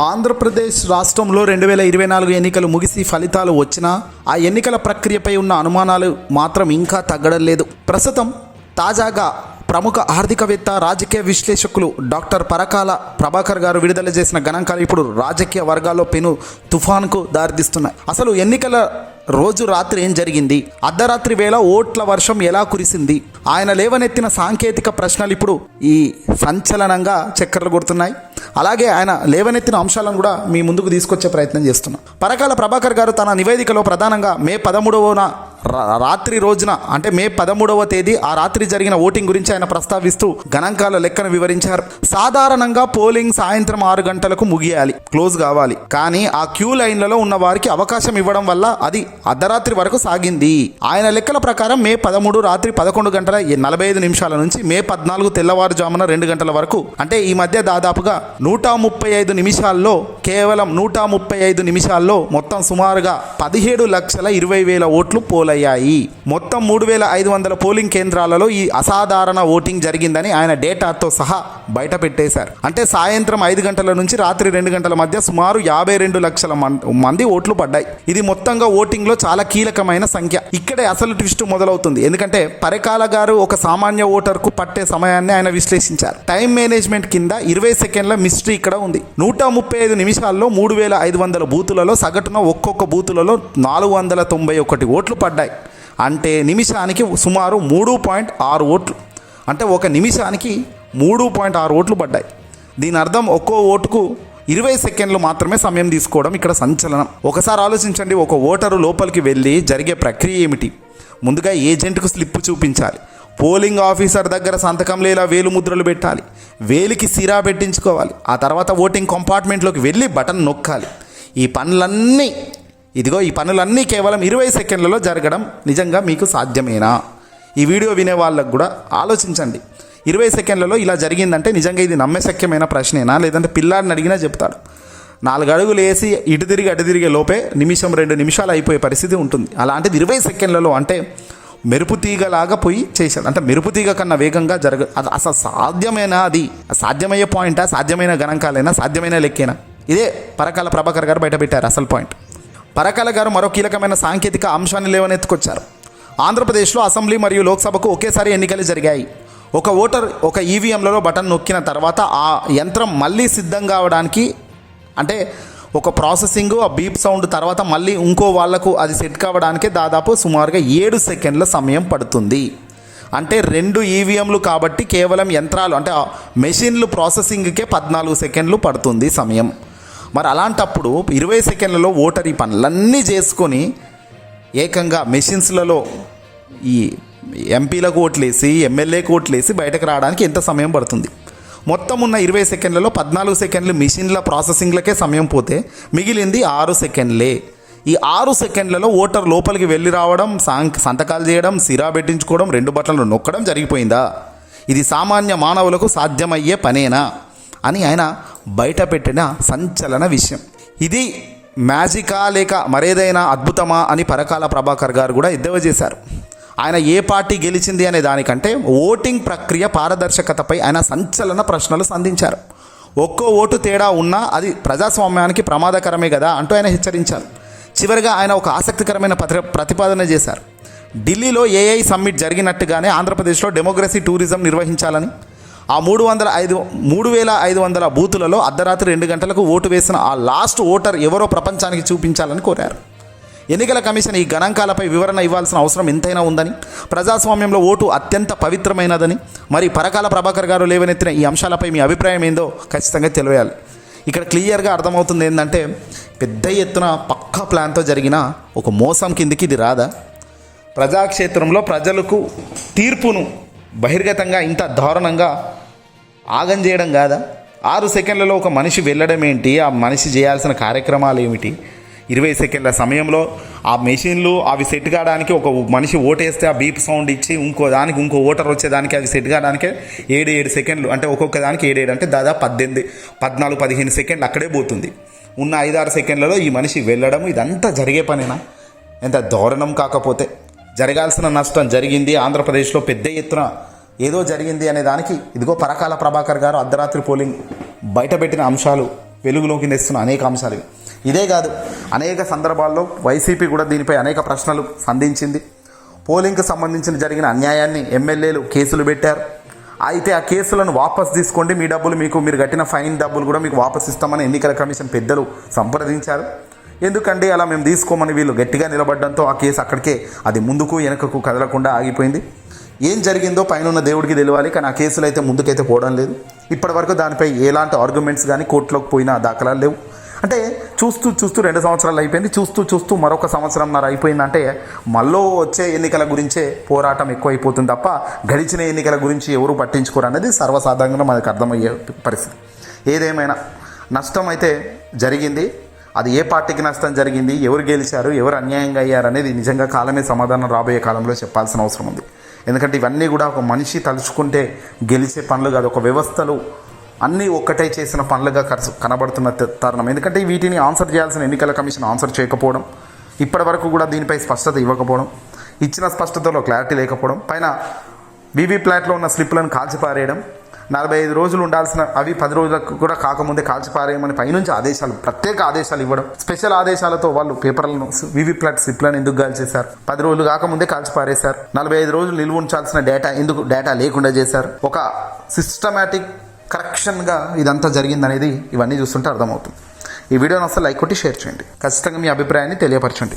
ఆంధ్రప్రదేశ్ రాష్ట్రంలో 2024 ఎన్నికలు ముగిసి ఫలితాలు వచ్చినా ఆ ఎన్నికల ప్రక్రియపై ఉన్న అనుమానాలు మాత్రం ఇంకా తగ్గడం లేదు. ప్రస్తుతం తాజాగా ప్రముఖ ఆర్థికవేత్త రాజకీయ విశ్లేషకులు డాక్టర్ పరకాల ప్రభాకర్ గారు విడుదల చేసిన గణాంకాలు ఇప్పుడు రాజకీయ వర్గాల్లో పెను తుఫాన్కు దారితీస్తున్నాయి. అసలు ఎన్నికల రోజు రాత్రి ఏం జరిగింది, అర్ధరాత్రి వేళ ఓట్ల వర్షం ఎలా కురిసింది, ఆయన లేవనెత్తిన సాంకేతిక ప్రశ్నలు ఇప్పుడు ఈ సంచలనంగా చక్కర్లు కొడుతున్నాయి. అలాగే ఆయన లేవనెత్తిన అంశాలను కూడా మీ ముందుకు తీసుకొచ్చే ప్రయత్నం చేస్తున్నాం. పరకాల ప్రభాకర్ గారు తన నివేదికలో ప్రధానంగా మే 13వ రాత్రి రోజున అంటే మే 13వ తేదీ ఆ రాత్రి జరిగిన ఓటింగ్ గురించి ఆయన ప్రస్తావిస్తూ గణాంకాల లెక్కను వివరించారు. సాధారణంగా పోలింగ్ సాయంత్రం 6 గంటలకు ముగియాలి, క్లోజ్ కావాలి. కానీ ఆ క్యూ లైన్లలో ఉన్న వారికి అవకాశం ఇవ్వడం వల్ల అది అర్ధరాత్రి వరకు సాగింది. ఆయన లెక్కల ప్రకారం మే 13 రాత్రి 11:45 నుంచి మే 14 తెల్లవారుజామున 2 గంటల వరకు, అంటే ఈ మధ్య దాదాపుగా 135 నిమిషాల్లో, కేవలం 135 నిమిషాల్లో మొత్తం సుమారుగా 17,20,000 ఓట్లు పోలయ్యాయి. మొత్తం 3,500 పోలింగ్ కేంద్రాలలో ఈ అసాధారణ ఓటింగ్ జరిగిందని ఆయన డేటాతో సహా బయట పెట్టేశారు. అంటే సాయంత్రం 5 గంటల నుంచి రాత్రి 2 గంటల మధ్య సుమారు 52 లక్షల మంది ఓట్లు పడ్డాయి. ఇది మొత్తంగా ఓటింగ్లో చాలా కీలకమైన సంఖ్య. ఇక్కడే అసలు ట్విస్ట్ మొదలవుతుంది. ఎందుకంటే పరకాల గారు ఒక సామాన్య ఓటర్కు పట్టే సమయాన్ని ఆయన విశ్లేషించారు. టైం మేనేజ్మెంట్ కింద 20 సెకండ్ల మిస్టరీ ఇక్కడ ఉంది. 135 నిమిషాల్లో 3,500 బూతులలో సగటున ఒక్కొక్క బూతులలో 491 ఓట్లు పడ్డాయి. అంటే నిమిషానికి సుమారు 3.6 ఓట్లు, అంటే ఒక నిమిషానికి 3.6 ఓట్లు పడ్డాయి. దీని అర్థం ఒక్కో ఓటుకు 20 సెకండ్లు మాత్రమే సమయం తీసుకోవడం ఇక్కడ సంచలనం. ఒకసారి ఆలోచించండి, ఒక ఓటరు లోపలికి వెళ్ళి జరిగే ప్రక్రియ ఏమిటి? ముందుగా ఏజెంట్కు స్లిప్ చూపించాలి, పోలింగ్ ఆఫీసర్ దగ్గర సంతకం లేదా వేలు ముద్రలు పెట్టాలి, వేలికి సిరా పెట్టించుకోవాలి, ఆ తర్వాత ఓటింగ్ కంపార్ట్మెంట్లోకి వెళ్ళి బటన్ నొక్కాలి. ఈ పనులన్నీ కేవలం 20 సెకండ్లలో జరగడం నిజంగా మీకు సాధ్యమేనా? ఈ వీడియో వినే వాళ్ళకు కూడా ఆలోచించండి. 20 సెకండ్లలో ఇలా జరిగిందంటే నిజంగా ఇది నమ్మశక్యమైన ప్రశ్నేనా? లేదంటే పిల్లాడిని అడిగినా చెప్తాడు. 4 అడుగులు వేసి ఇటు తిరిగి అటు తిరిగే లోపే నిమిషం 2 నిమిషాలు అయిపోయే పరిస్థితి ఉంటుంది. అలాంటిది 20 సెకండ్లలో, అంటే మెరుపు తీగలాగా పోయి చేశాడు. అంటే మెరుపు తీగ కన్నా వేగంగా అది అసలు సాధ్యమేనా? అది సాధ్యమయ్యే పాయింటా? సాధ్యమైన గణాంకాలైనా? సాధ్యమైన లెక్కేనా? ఇదే పరకాల ప్రభాకర్ గారు బయటపెట్టారు అసలు పాయింట్. పరకాల గారు మరో కీలకమైన సాంకేతిక అంశాన్ని లేవనెత్తుకొచ్చారు. ఆంధ్రప్రదేశ్లో అసెంబ్లీ మరియు లోక్సభకు ఒకేసారి ఎన్నికలు జరిగాయి. ఒక ఓటర్ ఒక ఈవీఎంలలో బటన్ నొక్కిన తర్వాత ఆ యంత్రం మళ్ళీ సిద్ధం కావడానికి, అంటే ఒక ప్రాసెసింగ్, ఆ బీప్ సౌండ్ తర్వాత మళ్ళీ ఇంకో వాళ్లకు అది సెట్ కావడానికి దాదాపు సుమారుగా 7 సెకండ్ల సమయం పడుతుంది. అంటే 2 ఈవీఎంలు కాబట్టి కేవలం యంత్రాలు, అంటే మెషిన్లు ప్రాసెసింగ్కే 14 సెకండ్లు పడుతుంది సమయం. మరి అలాంటప్పుడు 20 సెకండ్లలో ఓటర్ ఈ పనులన్నీ చేసుకొని ఏకంగా మెషిన్స్లలో ఈ ఎంపీలకు ఓట్లేసి ఎమ్మెల్యేకు ఓట్లేసి బయటకు రావడానికి ఎంత సమయం పడుతుంది? మొత్తం ఉన్న 20 సెకండ్లలో 14 సెకండ్లు మిషన్ల ప్రాసెసింగ్లకే సమయం పోతే మిగిలింది 6 సెకండ్లే. ఈ 6 సెకండ్లలో ఓటర్ లోపలికి వెళ్ళి రావడం, సంతకాలు చేయడం, సిరా పెట్టించుకోవడం, 2 బటన్లు నొక్కడం జరిగిపోయిందా? ఇది సామాన్య మానవులకు సాధ్యమయ్యే పనేనా అని ఆయన బయట పెట్టిన సంచలన విషయం. ఇది మ్యాజికా లేక మరేదైనా అద్భుతమా అని పరకాల ప్రభాకర్ గారు కూడా ఎద్దేవా చేశారు. ఆయన ఏ పార్టీ గెలిచింది అనే దానికంటే ఓటింగ్ ప్రక్రియ పారదర్శకతపై ఆయన సంచలన ప్రశ్నలు సంధించారు. ఒక్కో ఓటు తేడా ఉన్నా అది ప్రజాస్వామ్యానికి ప్రమాదకరమే కదా అంటూ ఆయన హెచ్చరించారు. చివరిగా ఆయన ఒక ఆసక్తికరమైన ప్రతిపాదన చేశారు. ఢిల్లీలో ఏఐ సమ్మిట్ జరిగినట్టుగానే ఆంధ్రప్రదేశ్లో డెమోక్రసీ టూరిజం నిర్వహించాలని, ఆ 3,500 బూతులలో అర్ధరాత్రి 2 గంటలకు ఓటు వేసిన ఆ లాస్ట్ ఓటర్ ఎవరో ప్రపంచానికి చూపించాలని కోరారు. ఎన్నికల కమిషన్ ఈ గణాంకాలపై వివరణ ఇవ్వాల్సిన అవసరం ఎంతైనా ఉందని, ప్రజాస్వామ్యంలో ఓటు అత్యంత పవిత్రమైనదని, మరి పరకాల ప్రభాకర్ గారు లేవనెత్తిన ఈ అంశాలపై మీ అభిప్రాయం ఏందో ఖచ్చితంగా తెలియాలి. ఇక్కడ క్లియర్గా అర్థమవుతుంది ఏంటంటే, పెద్ద ఎత్తున పక్కా ప్లాన్తో జరిగిన ఒక మోసం కిందికి ఇది రాదా? ప్రజాక్షేత్రంలో ప్రజలకు తీర్పును బహిర్గతంగా ఇంత దారుణంగా ఆగం చేయడం కాదా? 6 సెకండ్లలో ఒక మనిషి వెళ్ళడం ఏంటి, ఆ మనిషి చేయాల్సిన కార్యక్రమాలు ఏమిటి? 20 సెకండ్ల సమయంలో ఆ మెషిన్లు అవి సెట్ కావడానికి, ఒక మనిషి ఓటేస్తే ఆ బీప్ సౌండ్ ఇచ్చి ఇంకో ఓటర్ వచ్చేదానికి అవి సెట్ కావడానికి 7 సెకండ్లు, అంటే ఒక్కొక్క దానికి 7 అంటే దాదాపు 14-15 సెకండ్లు అక్కడే పోతుంది. ఉన్న 5-6 సెకండ్లలో ఈ మనిషి వెళ్ళడం, ఇదంతా జరిగే పనేనా? ఎంత దారుణం! కాకపోతే జరగాల్సిన నష్టం జరిగింది. ఆంధ్రప్రదేశ్లో పెద్ద ఎత్తున ఏదో జరిగింది అనే దానికి ఇదిగో పరకాల ప్రభాకర్ గారు అర్ధరాత్రి పోలింగ్ బయటపెట్టిన అంశాలు వెలుగులోకి తెస్తున్న అనేక అంశాలు ఇవి. ఇదే కాదు, అనేక సందర్భాల్లో వైసీపీ కూడా దీనిపై అనేక ప్రశ్నలు సంధించింది. పోలింగ్కి సంబంధించిన జరిగిన అన్యాయాన్ని ఎమ్మెల్యేలు కేసులు పెట్టారు. అయితే ఆ కేసులను వాపస్ తీసుకోండి, మీ డబ్బులు మీరు కట్టిన ఫైన్ డబ్బులు కూడా మీకు వాపస్ ఇస్తామని ఎన్నికల కమిషన్ పెద్దలు సంప్రదించారు. ఎందుకంటే అలా మేము తీసుకోమని వీళ్ళు గట్టిగా నిలబడడంతో ఆ కేసు అక్కడికే అది ముందుకు వెనకకు కదలకుండా ఆగిపోయింది. ఏం జరిగిందో పైన దేవుడికి తెలియాలి, కానీ ఆ కేసులు అయితే ముందుకైతే పోవడం లేదు. ఇప్పటివరకు దానిపై ఎలాంటి ఆర్గ్యుమెంట్స్ కానీ కోర్టులోకి పోయిన దాఖలాలు లేవు. అంటే చూస్తూ 2 సంవత్సరాలు అయిపోయింది, చూస్తూ మరొక సంవత్సరంన్నర అయిపోయిందంటే మళ్ళీ వచ్చే ఎన్నికల గురించే పోరాటం ఎక్కువైపోతుంది తప్ప గడిచిన ఎన్నికల గురించి ఎవరు పట్టించుకోరు అనేది సర్వసాధారణంగా మనకు అర్థమయ్యే పరిస్థితి. ఏదేమైనా నష్టం అయితే జరిగింది. అది ఏ పార్టీకి నష్టం జరిగింది, ఎవరు గెలిచారు, ఎవరు అన్యాయంగా అయ్యారు అనేది నిజంగా కాలమే సమాధానం రాబోయే కాలంలో చెప్పాల్సిన అవసరం ఉంది. ఎందుకంటే ఇవన్నీ కూడా ఒక మనిషి తలుచుకుంటే గెలిచే పనులు కాదు, ఒక వ్యవస్థలు అన్నీ ఒక్కటే చేసిన పనులుగా కనబడుతున్న తరుణం. ఎందుకంటే వీటిని ఆన్సర్ చేయాల్సిన ఎన్నికల కమిషన్ ఆన్సర్ చేయకపోవడం, ఇప్పటి వరకు కూడా దీనిపై స్పష్టత ఇవ్వకపోవడం, ఇచ్చిన స్పష్టతలో క్లారిటీ లేకపోవడం, పైన వీవీప్యాట్లో ఉన్న స్లిప్లను కాల్చిపారేయడం, 45 రోజులు ఉండాల్సిన అవి 10 రోజులకు కూడా కాకముందే కాల్చిపారేయమని పైనుంచి ఆదేశాలు, ప్రత్యేక ఆదేశాలు ఇవ్వడం, స్పెషల్ ఆదేశాలతో వాళ్ళు పేపర్లను వీవీప్యాట్ స్లిప్లను ఎందుకు కాల్చేశారు, 10 రోజులు కాకముందే కాల్చిపారేశారు, 45 రోజులు నిల్వ ఉంచాల్సిన డేటా లేకుండా చేశారు. ఒక సిస్టమేటిక్ కరెక్షన్గా ఇదంతా జరిగిందనేది ఇవన్నీ చూస్తుంటే అర్థమవుతుంది. ఈ వీడియోని అసలు లైక్ కొట్టి షేర్ చేయండి. ఖచ్చితంగా మీ అభిప్రాయాన్ని తెలియపరచండి.